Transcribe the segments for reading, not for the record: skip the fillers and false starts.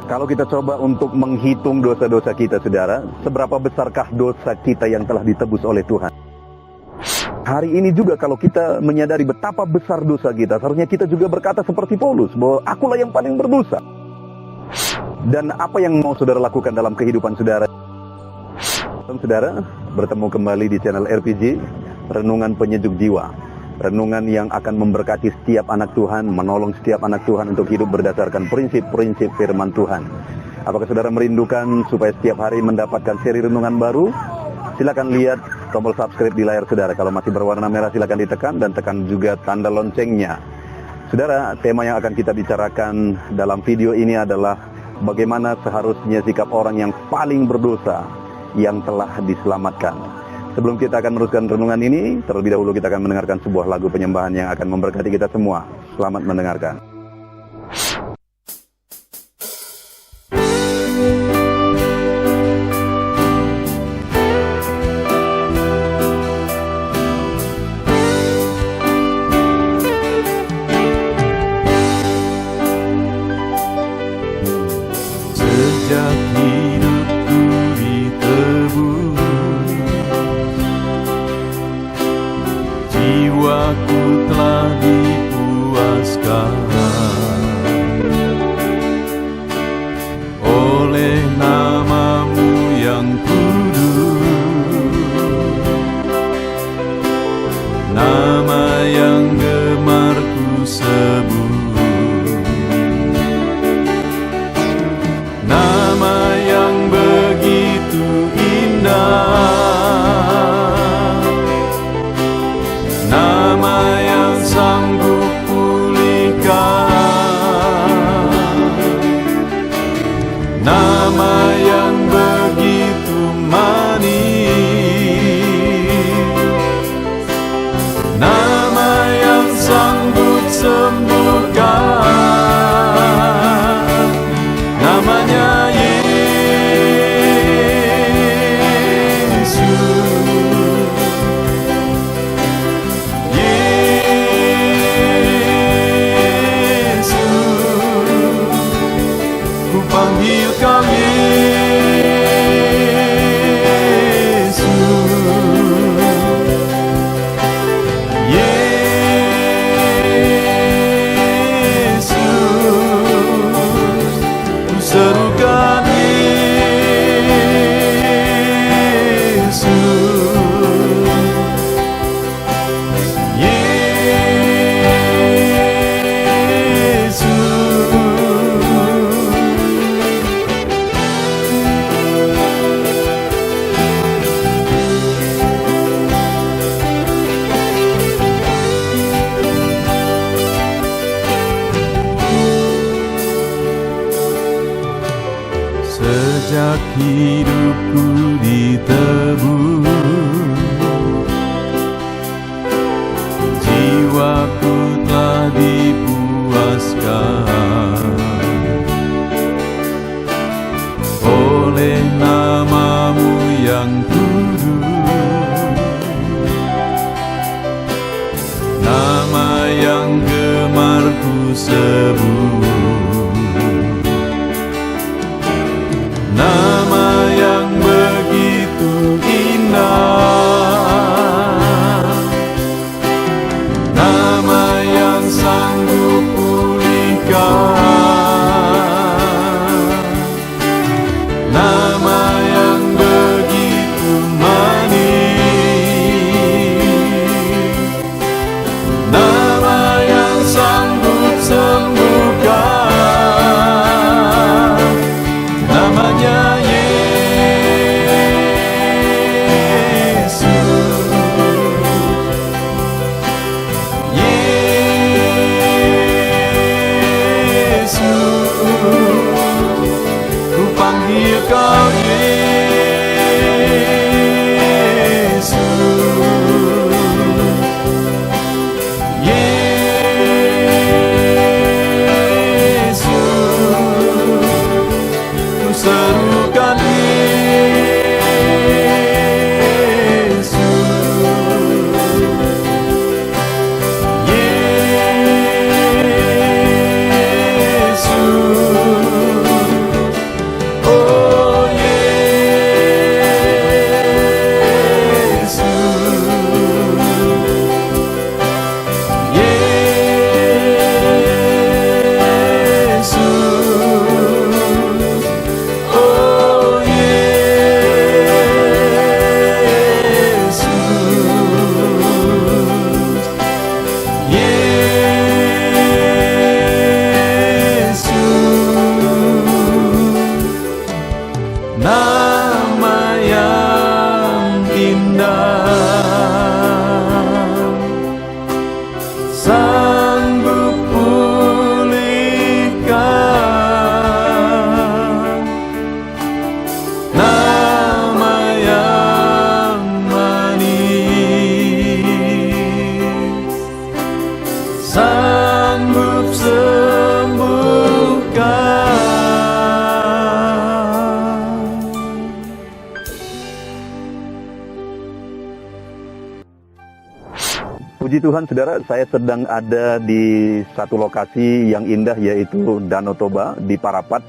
Kalau kita coba untuk menghitung dosa-dosa kita, saudara, seberapa besarkah dosa kita yang telah ditebus oleh Tuhan? Hari ini juga kalau kita menyadari betapa besar dosa kita, seharusnya kita juga berkata seperti Paulus, bahwa akulah yang paling berdosa. Dan apa yang mau saudara lakukan dalam kehidupan saudara? Saudara, bertemu kembali di channel RPG, Renungan Penyejuk Jiwa. Renungan yang akan memberkati setiap anak Tuhan, menolong setiap anak Tuhan untuk hidup berdasarkan prinsip-prinsip firman Tuhan. Apakah saudara merindukan supaya setiap hari mendapatkan seri renungan baru? Silakan lihat tombol subscribe di layar saudara. Kalau masih berwarna merah silakan ditekan dan tekan juga tanda loncengnya. Saudara, tema yang akan kita bicarakan dalam video ini adalah bagaimana seharusnya sikap orang yang paling berdosa yang telah diselamatkan. Sebelum kita akan meneruskan renungan ini, terlebih dahulu kita akan mendengarkan sebuah lagu penyembahan yang akan memberkati kita semua. Selamat mendengarkan. Sejak hidupku ditebus, jiwaku telah dipuaskan oleh nama-Mu yang kudus, nama yang gemar ku sebut, nama yang begitu indah, nama yang sanggup pulihkan, nama yang begitu manis, nama yang sanggup sembuhkan, namanya panggil Kau Yesus, Yesus, ku serukan Yesus, sejak hidupku ditebus, jiwaku telah dipuaskan oleh nama-Mu yang kudus, nama yang gemar ku sebut, nama yang begitu indah, nama yang sanggup pulihkan, nama yang begitu manis, nama yang sanggup sembuhkan, namanya Kau Yesus, Yesus, ku serukan Yesus, Yesus. Puji Tuhan, saudara, saya sedang ada di satu lokasi yang indah, yaitu Danau Toba di Parapat.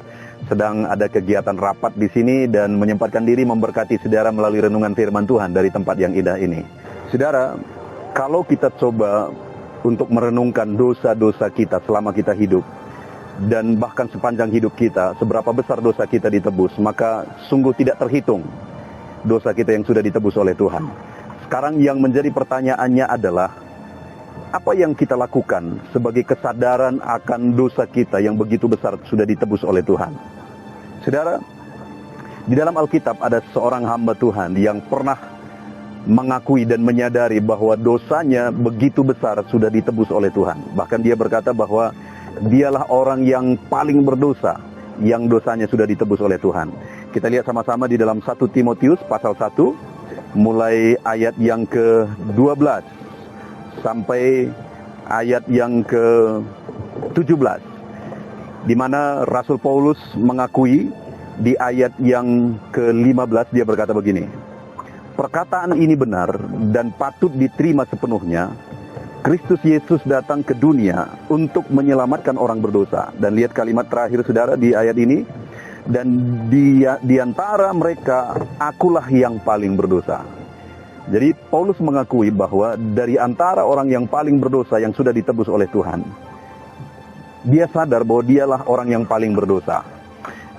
Sedang ada kegiatan rapat di sini dan menyempatkan diri memberkati saudara melalui renungan firman Tuhan dari tempat yang indah ini. Saudara, kalau kita coba untuk merenungkan dosa-dosa kita selama kita hidup, dan bahkan sepanjang hidup kita, seberapa besar dosa kita ditebus, maka sungguh tidak terhitung dosa kita yang sudah ditebus oleh Tuhan. Sekarang yang menjadi pertanyaannya adalah, apa yang kita lakukan sebagai kesadaran akan dosa kita yang begitu besar sudah ditebus oleh Tuhan? Saudara, di dalam Alkitab ada seorang hamba Tuhan yang pernah mengakui dan menyadari bahwa dosanya begitu besar sudah ditebus oleh Tuhan. Bahkan dia berkata bahwa dialah orang yang paling berdosa yang dosanya sudah ditebus oleh Tuhan. Kita lihat sama-sama di dalam 1 Timotius pasal 1, mulai ayat yang ke-12 sampai ayat yang ke-17, di mana Rasul Paulus mengakui di ayat yang ke-15, dia berkata begini, "Perkataan ini benar dan patut diterima sepenuhnya. Kristus Yesus datang ke dunia untuk menyelamatkan orang berdosa." Dan lihat kalimat terakhir saudara di ayat ini, "Dan di antara mereka akulah yang paling berdosa." Jadi Paulus mengakui bahwa dari antara orang yang paling berdosa yang sudah ditebus oleh Tuhan, dia sadar bahwa dialah orang yang paling berdosa.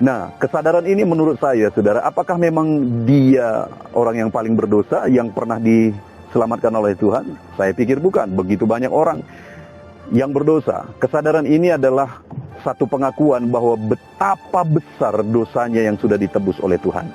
Nah, kesadaran ini menurut saya, saudara, apakah memang dia orang yang paling berdosa yang pernah diselamatkan oleh Tuhan? Saya pikir bukan. Begitu banyak orang yang berdosa. Kesadaran ini adalah satu pengakuan bahwa betapa besar dosanya yang sudah ditebus oleh Tuhan.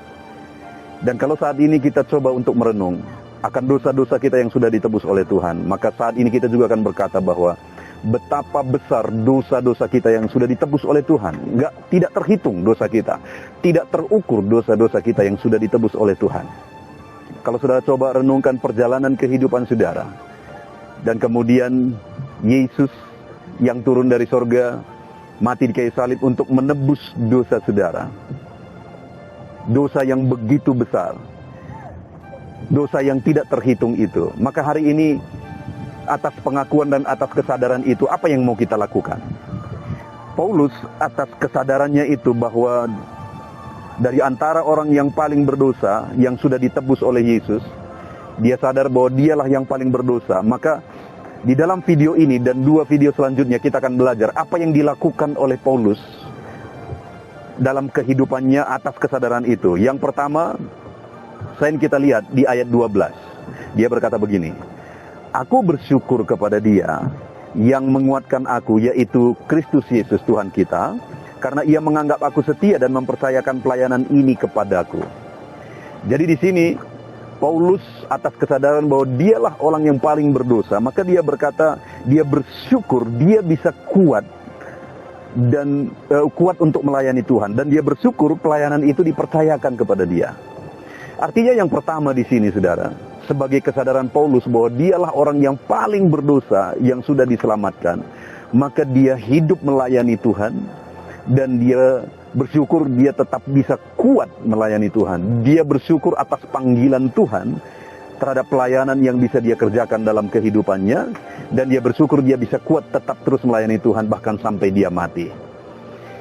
Dan kalau saat ini kita coba untuk merenung akan dosa-dosa kita yang sudah ditebus oleh Tuhan, maka saat ini kita juga akan berkata bahwa betapa besar dosa-dosa kita yang sudah ditebus oleh Tuhan. Tidak terhitung dosa kita, tidak terukur dosa-dosa kita yang sudah ditebus oleh Tuhan. Kalau saudara coba renungkan perjalanan kehidupan saudara, dan kemudian Yesus yang turun dari sorga, mati di kayu salib untuk menebus dosa saudara. Dosa yang begitu besar, dosa yang tidak terhitung itu. Maka hari ini, atas pengakuan dan atas kesadaran itu, apa yang mau kita lakukan? Paulus atas kesadarannya itu bahwa dari antara orang yang paling berdosa yang sudah ditebus oleh Yesus, dia sadar bahwa dialah yang paling berdosa. Maka di dalam video ini dan 2 video selanjutnya kita akan belajar apa yang dilakukan oleh Paulus dalam kehidupannya atas kesadaran itu. Yang pertama, selain kita lihat di ayat 12, dia berkata begini, "Aku bersyukur kepada Dia yang menguatkan aku, yaitu Kristus Yesus Tuhan kita, karena Ia menganggap aku setia dan mempercayakan pelayanan ini kepadaku." Jadi di sini Paulus atas kesadaran bahwa dialah orang yang paling berdosa, maka dia berkata, dia bersyukur dia bisa kuat dan kuat untuk melayani Tuhan, dan dia bersyukur pelayanan itu dipercayakan kepada dia. Artinya yang pertama di sini, saudara, sebagai kesadaran Paulus bahwa dialah orang yang paling berdosa yang sudah diselamatkan, maka dia hidup melayani Tuhan, dan dia bersyukur dia tetap bisa kuat melayani Tuhan. Dia bersyukur atas panggilan Tuhan terhadap pelayanan yang bisa dia kerjakan dalam kehidupannya, dan dia bersyukur dia bisa kuat tetap terus melayani Tuhan bahkan sampai dia mati.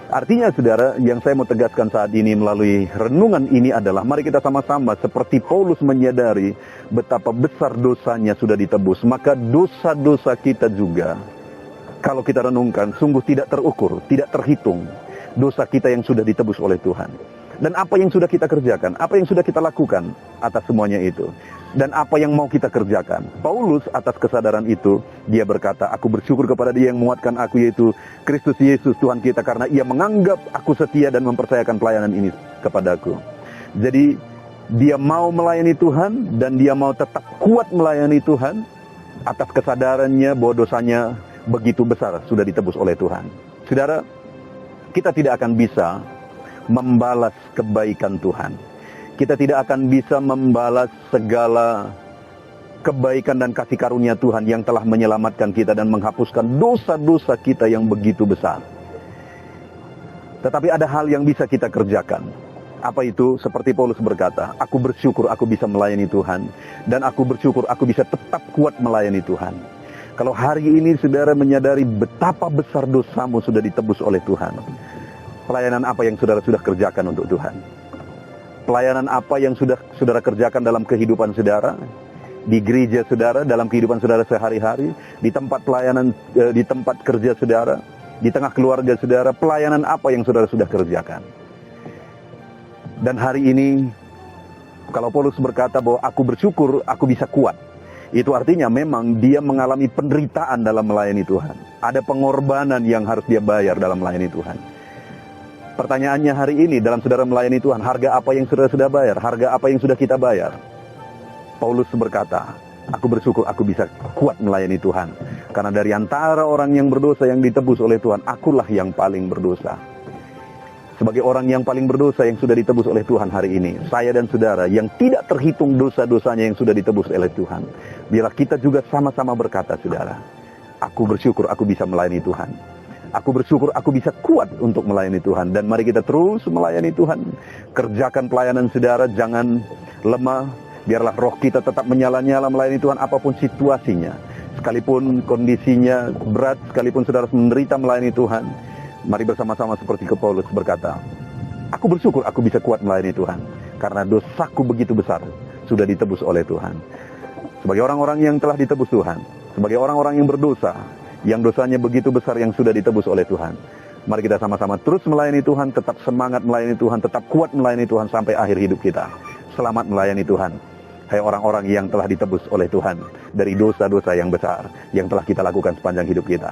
Artinya saudara, yang saya mau tegaskan saat ini melalui renungan ini adalah, mari kita sama-sama seperti Paulus menyadari betapa besar dosanya sudah ditebus, maka dosa-dosa kita juga, kalau kita renungkan, sungguh tidak terukur, tidak terhitung dosa kita yang sudah ditebus oleh Tuhan. Dan apa yang sudah kita kerjakan, apa yang sudah kita lakukan atas semuanya itu, dan apa yang mau kita kerjakan. Paulus atas kesadaran itu, dia berkata, "Aku bersyukur kepada Dia yang menguatkan aku, yaitu Kristus Yesus Tuhan kita, karena Ia menganggap aku setia dan mempercayakan pelayanan ini kepadaku." Jadi dia mau melayani Tuhan, dan dia mau tetap kuat melayani Tuhan atas kesadarannya bahwa dosanya begitu besar sudah ditebus oleh Tuhan. Saudara, kita tidak akan bisa membalas kebaikan Tuhan. Kita tidak akan bisa membalas segala kebaikan dan kasih karunia Tuhan yang telah menyelamatkan kita dan menghapuskan dosa-dosa kita yang begitu besar. Tetapi ada hal yang bisa kita kerjakan. Apa itu? Seperti Paulus berkata, "Aku bersyukur aku bisa melayani Tuhan, dan aku bersyukur aku bisa tetap kuat melayani Tuhan." Kalau hari ini saudara menyadari betapa besar dosamu sudah ditebus oleh Tuhan, pelayanan apa yang saudara sudah kerjakan untuk Tuhan? Pelayanan apa yang sudah saudara kerjakan dalam kehidupan saudara? Di gereja saudara, dalam kehidupan saudara sehari-hari, di tempat pelayanan, di tempat kerja saudara, di tengah keluarga saudara, pelayanan apa yang saudara sudah kerjakan? Dan hari ini, kalau Paulus berkata bahwa aku bersyukur, aku bisa kuat. Itu artinya memang dia mengalami penderitaan dalam melayani Tuhan. Ada pengorbanan yang harus dia bayar dalam melayani Tuhan. Pertanyaannya hari ini dalam saudara melayani Tuhan, harga apa yang saudara sudah bayar? Harga apa yang sudah kita bayar? Paulus berkata, aku bersyukur aku bisa kuat melayani Tuhan. Karena dari antara orang yang berdosa yang ditebus oleh Tuhan, akulah yang paling berdosa. Sebagai orang yang paling berdosa yang sudah ditebus oleh Tuhan hari ini, saya dan saudara yang tidak terhitung dosa-dosanya yang sudah ditebus oleh Tuhan, biarlah kita juga sama-sama berkata, saudara, aku bersyukur aku bisa melayani Tuhan. Aku bersyukur aku bisa kuat untuk melayani Tuhan. Dan mari kita terus melayani Tuhan. Kerjakan pelayanan saudara, jangan lemah. Biarlah roh kita tetap menyala-nyala melayani Tuhan apapun situasinya. Sekalipun kondisinya berat, sekalipun saudara menderita melayani Tuhan, mari bersama-sama seperti Paulus berkata, aku bersyukur aku bisa kuat melayani Tuhan. Karena dosaku begitu besar, sudah ditebus oleh Tuhan. Sebagai orang-orang yang telah ditebus Tuhan, sebagai orang-orang yang berdosa, yang dosanya begitu besar yang sudah ditebus oleh Tuhan, mari kita sama-sama terus melayani Tuhan, tetap semangat melayani Tuhan, tetap kuat melayani Tuhan sampai akhir hidup kita. Selamat melayani Tuhan. Hai orang-orang yang telah ditebus oleh Tuhan dari dosa-dosa yang besar yang telah kita lakukan sepanjang hidup kita.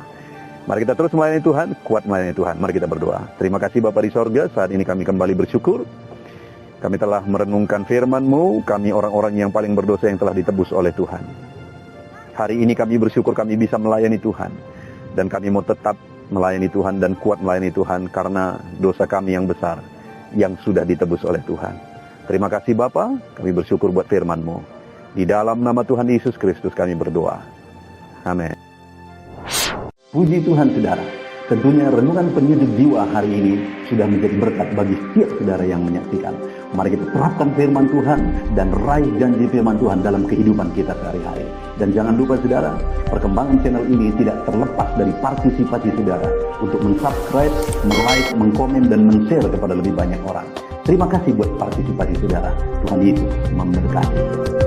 Mari kita terus melayani Tuhan, kuat melayani Tuhan. Mari kita berdoa. Terima kasih Bapa di sorga, saat ini kami kembali bersyukur. Kami telah merenungkan firman-Mu, kami orang-orang yang paling berdosa yang telah ditebus oleh Tuhan. Hari ini kami bersyukur kami bisa melayani Tuhan. Dan kami mau tetap melayani Tuhan dan kuat melayani Tuhan karena dosa kami yang besar yang sudah ditebus oleh Tuhan. Terima kasih Bapa, kami bersyukur buat firman-Mu. Di dalam nama Tuhan Yesus Kristus kami berdoa. Amin. Puji Tuhan saudara, tentunya renungan penyejuk jiwa hari ini sudah menjadi berkat bagi setiap saudara yang menyaksikan. Mari kita terapkan firman Tuhan dan raih janji firman Tuhan dalam kehidupan kita sehari-hari. Dan jangan lupa saudara, perkembangan channel ini tidak terlepas dari partisipasi saudara untuk mensubscribe, like, mengkomen, dan men-share kepada lebih banyak orang. Terima kasih buat partisipasi saudara. Tuhan Yesus memberkati.